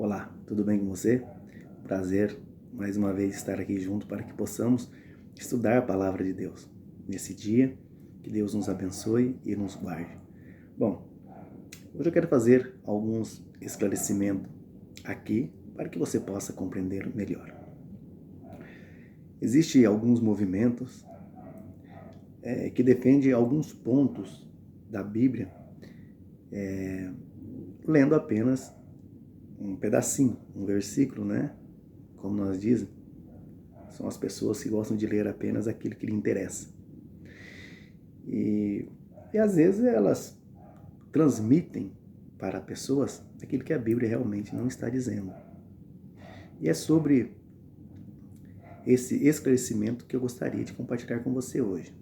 Olá, tudo bem com você? Prazer mais uma vez estar aqui junto para que possamos estudar a palavra de Deus. Nesse dia, que Deus nos abençoe e nos guarde. Bom, hoje eu quero fazer alguns esclarecimentos aqui para que você possa compreender melhor. Existem alguns movimentos que defendem alguns pontos da Bíblia lendo apenas um pedacinho, um versículo, né? Como nós dizemos, são as pessoas que gostam de ler apenas aquilo que lhe interessa. E às vezes elas transmitem para pessoas aquilo que a Bíblia realmente não está dizendo. E é sobre esse esclarecimento que eu gostaria de compartilhar com você hoje.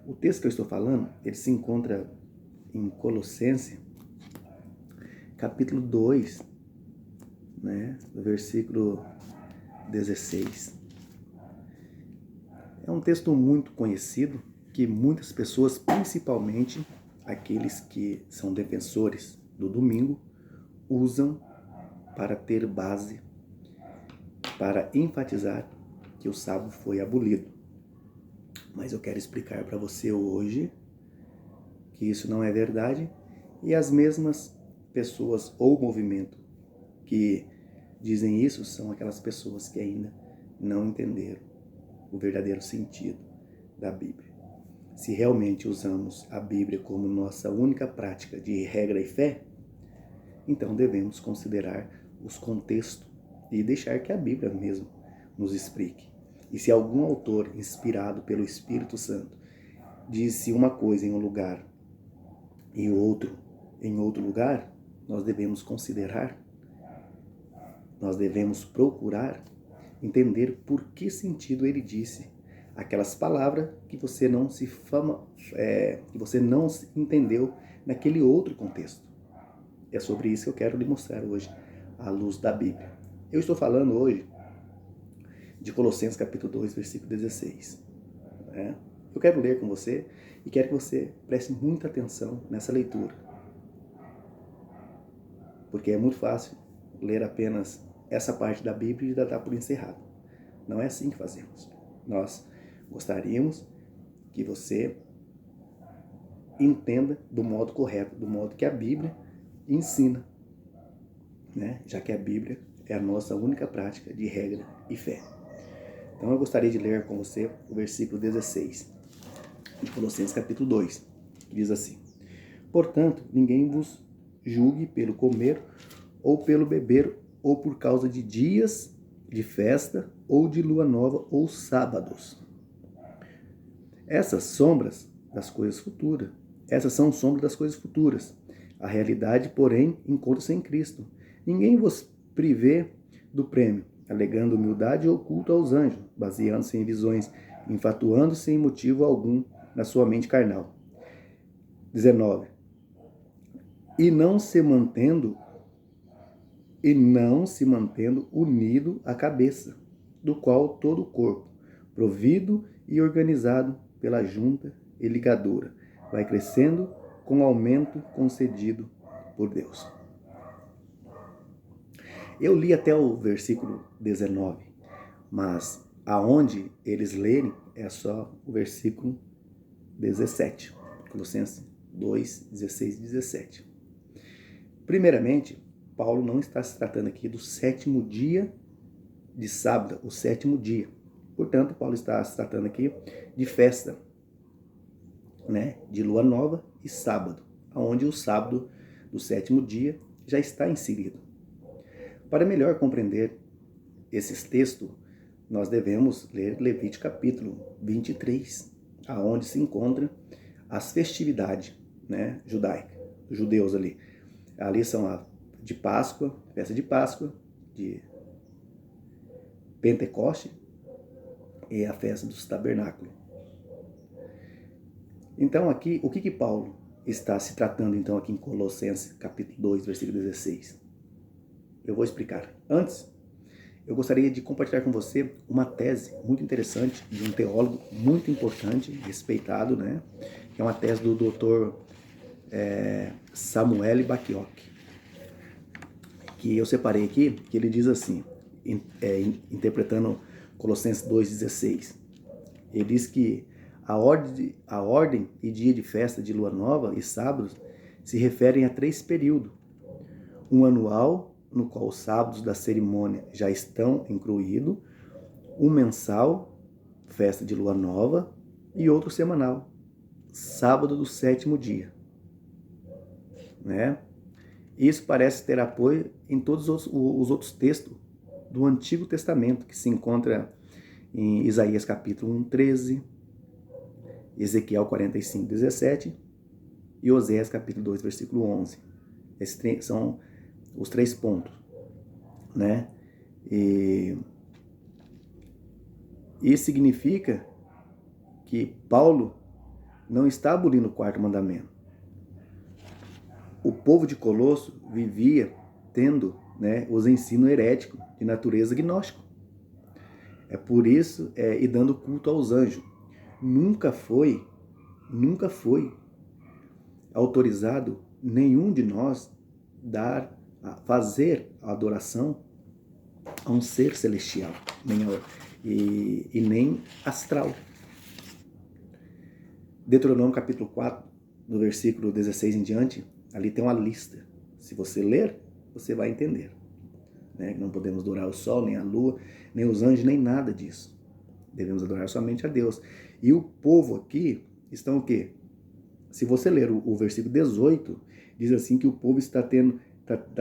O texto que eu estou falando, ele se encontra em Colossenses, capítulo 2, versículo 16. É um texto muito conhecido que muitas pessoas, principalmente aqueles que são defensores do domingo, usam para ter base, para enfatizar que o sábado foi abolido. Mas eu quero explicar para você hoje que isso não é verdade e as mesmas pessoas ou movimento que dizem isso são aquelas pessoas que ainda não entenderam o verdadeiro sentido da Bíblia. Se realmente usamos a Bíblia como nossa única prática de regra e fé, então devemos considerar os contextos e deixar que a Bíblia mesmo nos explique. E se algum autor inspirado pelo Espírito Santo disse uma coisa em um lugar e outro em outro lugar, nós devemos considerar, nós devemos procurar entender por que sentido ele disse aquelas palavras que você não entendeu naquele outro contexto. É sobre isso que eu quero lhe mostrar hoje, à luz da Bíblia. Eu estou falando hoje de Colossenses capítulo 2, versículo 16. Eu quero ler com você e quero que você preste muita atenção nessa leitura. Porque é muito fácil ler apenas essa parte da Bíblia e dar por encerrado. Não é assim que fazemos. Nós gostaríamos que você entenda do modo correto, do modo que a Bíblia ensina, já que a Bíblia é a nossa única prática de regra e fé. Então eu gostaria de ler com você o versículo 16 de Colossenses capítulo 2, que diz assim: Portanto, ninguém vos julgue pelo comer ou pelo beber ou por causa de dias de festa ou de lua nova ou sábados. Essas sombras das coisas futuras. Essas são sombras das coisas futuras. A realidade, porém, encontra-se em Cristo. Ninguém vos prive do prêmio, alegando humildade ou culto aos anjos, baseando-se em visões, infatuando-se sem motivo algum na sua mente carnal. 19. E não se mantendo unido à cabeça, do qual todo o corpo, provido e organizado pela junta e ligadura, vai crescendo com o aumento concedido por Deus. Eu li até o versículo 19, mas aonde eles lerem é só o versículo 17, Colossenses 2, 16 e 17. Primeiramente, Paulo não está se tratando aqui do sétimo dia de sábado, o sétimo dia. Portanto, Paulo está se tratando aqui de festa, de lua nova e sábado, onde o sábado do sétimo dia já está inserido. Para melhor compreender esses textos, nós devemos ler Levítico capítulo 23, aonde se encontra as festividades judaicas, dos judeus ali. Ali são a de Páscoa, festa de Páscoa, de Pentecoste e a festa dos tabernáculos. Então aqui, o que Paulo está se tratando então aqui em Colossenses capítulo 2, versículo 16? Eu vou explicar. Antes, eu gostaria de compartilhar com você uma tese muito interessante de um teólogo muito importante, respeitado, que é uma tese do Dr. Samuel Bacchiocchi. que eu separei aqui, que ele diz assim, interpretando Colossenses 2,16. Ele diz que a ordem e dia de festa de lua nova e sábados se referem a 3 períodos. Um anual, no qual os sábados da cerimônia já estão incluídos, um mensal, festa de lua nova, e outro semanal, sábado do 7º dia. Né? Isso parece ter apoio em todos os outros textos do Antigo Testamento, que se encontra em Isaías capítulo 1, 13, Ezequiel 45, 17 e Oséias capítulo 2, versículo 11. Esses são os 3 pontos, né? E isso significa que Paulo não está abolindo o 4º mandamento. O povo de Colosso vivia tendo, né, os ensinos heréticos de natureza gnóstico. É por isso, e dando culto aos anjos. Nunca foi autorizado nenhum de nós fazer a adoração a um ser celestial, nem astral. Deuteronômio capítulo 4, no versículo 16 em diante, ali tem uma lista. Se você ler, você vai entender. Né? Não podemos adorar o sol, nem a lua, nem os anjos, nem nada disso. Devemos adorar somente a Deus. E o povo aqui estão o quê? Se você ler o versículo 18, diz assim que o povo está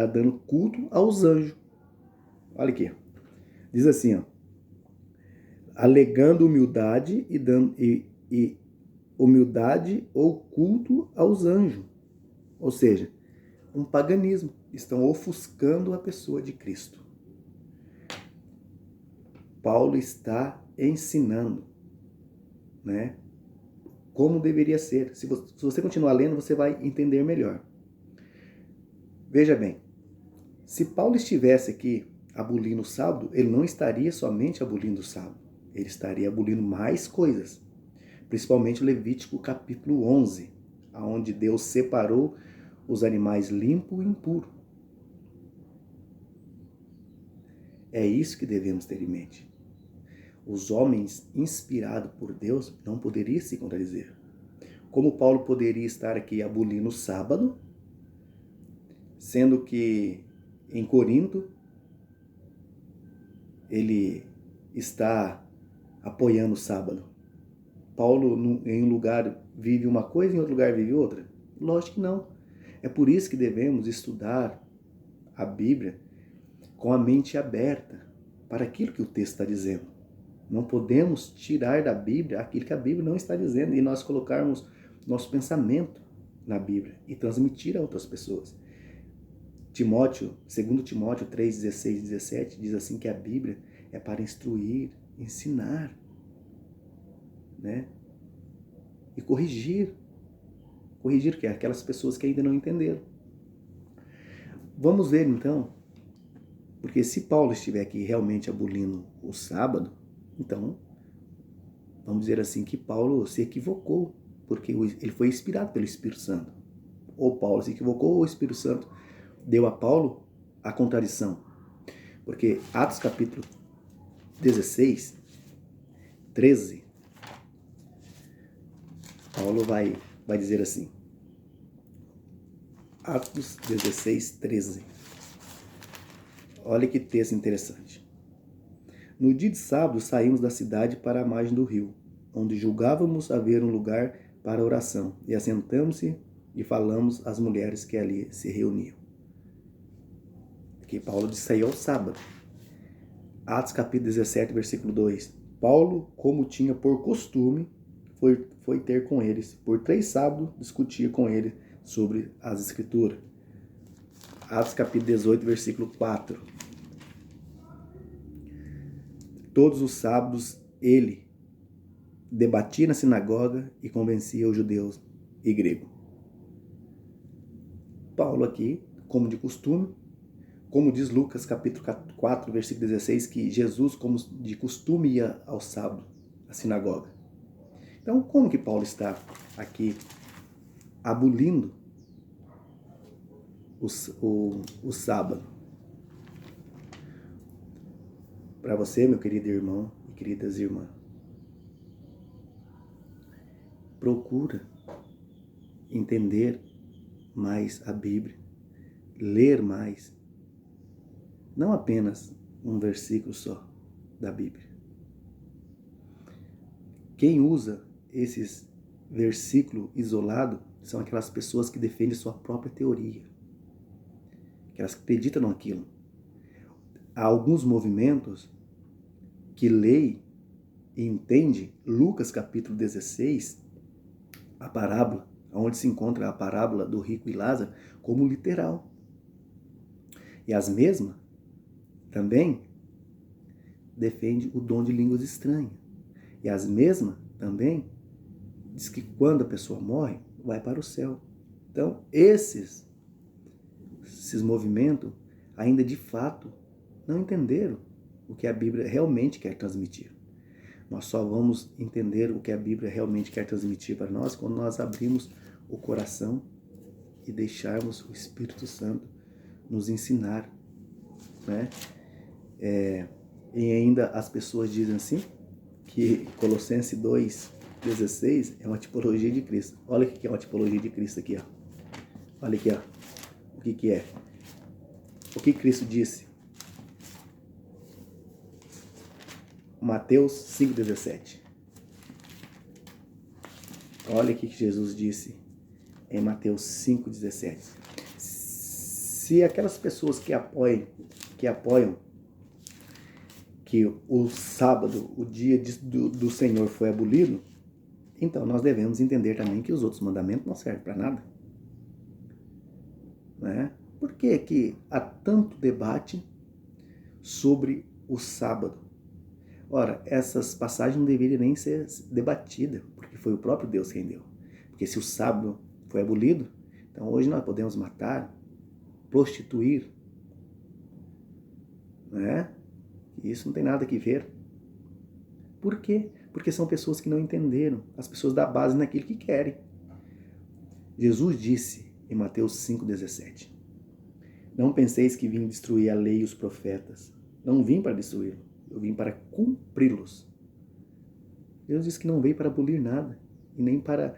dando culto aos anjos. Olha aqui. Diz assim, ó, alegando humildade e humildade ou culto aos anjos. Ou seja, um paganismo. Estão ofuscando a pessoa de Cristo. Paulo está ensinando, né, como deveria ser. Se você continuar lendo, você vai entender melhor. Veja bem, se Paulo estivesse aqui abolindo o sábado, ele não estaria somente abolindo o sábado. Ele estaria abolindo mais coisas. Principalmente Levítico capítulo 11, onde Deus separou os animais limpo e impuro. É isso que devemos ter em mente. Os homens inspirados por Deus não poderiam se contradizer. Como Paulo poderia estar aqui abolindo o sábado, sendo que em Corinto ele está apoiando o sábado. Paulo em um lugar vive uma coisa, em outro lugar vive outra? Lógico que não. É por isso que devemos estudar a Bíblia com a mente aberta para aquilo que o texto está dizendo. Não podemos tirar da Bíblia aquilo que a Bíblia não está dizendo e nós colocarmos nosso pensamento na Bíblia e transmitir a outras pessoas. 2 Timóteo 3, 16 e 17 diz assim que a Bíblia é para instruir, ensinar, né? E corrigir. Corrigir que é aquelas pessoas que ainda não entenderam. Vamos ver então, porque se Paulo estiver aqui realmente abolindo o sábado, então vamos dizer assim que Paulo se equivocou, porque ele foi inspirado pelo Espírito Santo. Ou Paulo se equivocou, ou o Espírito Santo deu a Paulo a contradição. Porque Atos capítulo 16, 13, Paulo vai dizer assim. Atos 16, 13. Olha que texto interessante. No dia de sábado saímos da cidade para a margem do rio, onde julgávamos haver um lugar para oração, e assentamos-se e falamos às mulheres que ali se reuniam. Aqui Paulo disse aí ao sábado. Atos capítulo 17, versículo 2. Paulo, como tinha por costume, foi ter com eles. Por 3 sábados discutia com eles sobre as escrituras. Atos capítulo 18, versículo 4. Todos os sábados ele debatia na sinagoga e convencia os judeus e gregos. Paulo aqui, como de costume, como diz Lucas capítulo 4, versículo 16, que Jesus, como de costume, ia ao sábado, à sinagoga. Então, como que Paulo está aqui abolindo o sábado? para você, meu querido irmão e queridas irmãs. Procura entender mais a Bíblia, ler mais, não apenas um versículo só da Bíblia. Quem usa esses versículos isolados são aquelas pessoas que defendem sua própria teoria, que elas acreditam naquilo. Há alguns movimentos que leem e entendem Lucas capítulo 16, a parábola, onde se encontra a parábola do rico e Lázaro, como literal. E as mesmas também defendem o dom de línguas estranhas. E as mesmas também diz que quando a pessoa morre, vai para o céu. Então, esses movimentos ainda de fato não entenderam o que a Bíblia realmente quer transmitir. Nós só vamos entender o que a Bíblia realmente quer transmitir para nós quando nós abrimos o coração e deixarmos o Espírito Santo nos ensinar, né? E ainda as pessoas dizem assim, que Colossenses 2,16 é uma tipologia de Cristo. Olha o que é uma tipologia de Cristo aqui, ó. Olha aqui, ó. O que é? O que Cristo disse? Mateus 5,17. Olha o que Jesus disse em Mateus 5,17. Se aquelas pessoas que apoiam que o sábado, o dia do Senhor foi abolido, então nós devemos entender também que os outros mandamentos não servem para nada. Né? Por que há tanto debate sobre o sábado? Ora, essas passagens não deveriam nem ser debatidas, porque foi o próprio Deus quem deu. Porque se o sábado foi abolido, então hoje nós podemos matar, prostituir, né? Isso não tem nada que ver. Por quê? Porque são pessoas que não entenderam, as pessoas da base naquilo que querem. Jesus disse em Mateus 5,17: Não penseis que vim destruir a lei e os profetas. Não vim para destruí-los, eu vim para cumpri-los. Deus disse que não veio para abolir nada, e nem para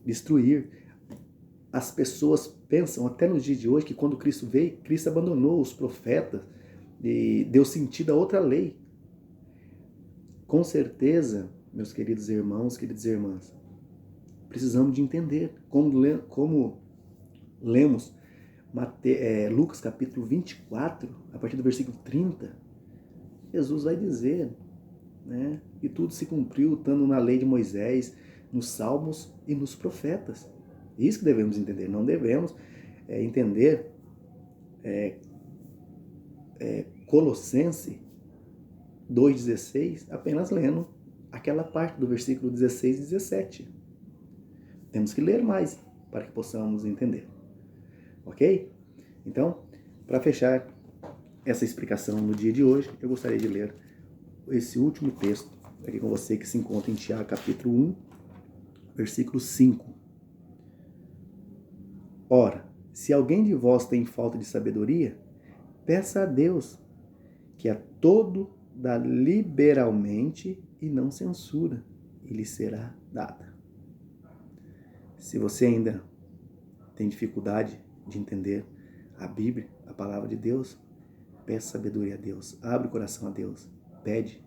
destruir. As pessoas pensam, até nos dias de hoje, que quando Cristo veio, Cristo abandonou os profetas e deu sentido a outra lei. Com certeza, meus queridos irmãos, queridas irmãs, precisamos de entender, como lemos Lucas capítulo 24, a partir do versículo 30, Jesus vai dizer, né, que tudo se cumpriu estando na lei de Moisés, nos salmos e nos profetas. Isso que devemos entender. Não devemos entender Colossenses 2,16 apenas lendo aquela parte do versículo 16 e 17. Temos que ler mais para que possamos entender. Ok? Então, para fechar essa explicação no dia de hoje, eu gostaria de ler esse último texto aqui com você, que se encontra em Tiago capítulo 1, versículo 5. Ora, se alguém de vós tem falta de sabedoria, peça a Deus, que a todo dá liberalmente e não censura, e lhe será dada. Se você ainda tem dificuldade de entender a Bíblia, a palavra de Deus, peça sabedoria a Deus, abre o coração a Deus, pede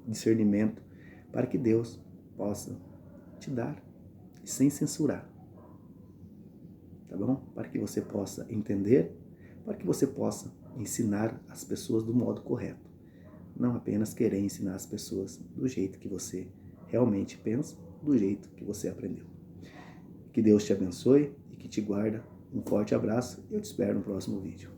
discernimento para que Deus possa te dar, sem censurar. Tá bom? Para que você possa entender, para que você possa ensinar as pessoas do modo correto. Não apenas querer ensinar as pessoas do jeito que você realmente pensa, do jeito que você aprendeu. Que Deus te abençoe e que te guarda. Um forte abraço e eu te espero no próximo vídeo.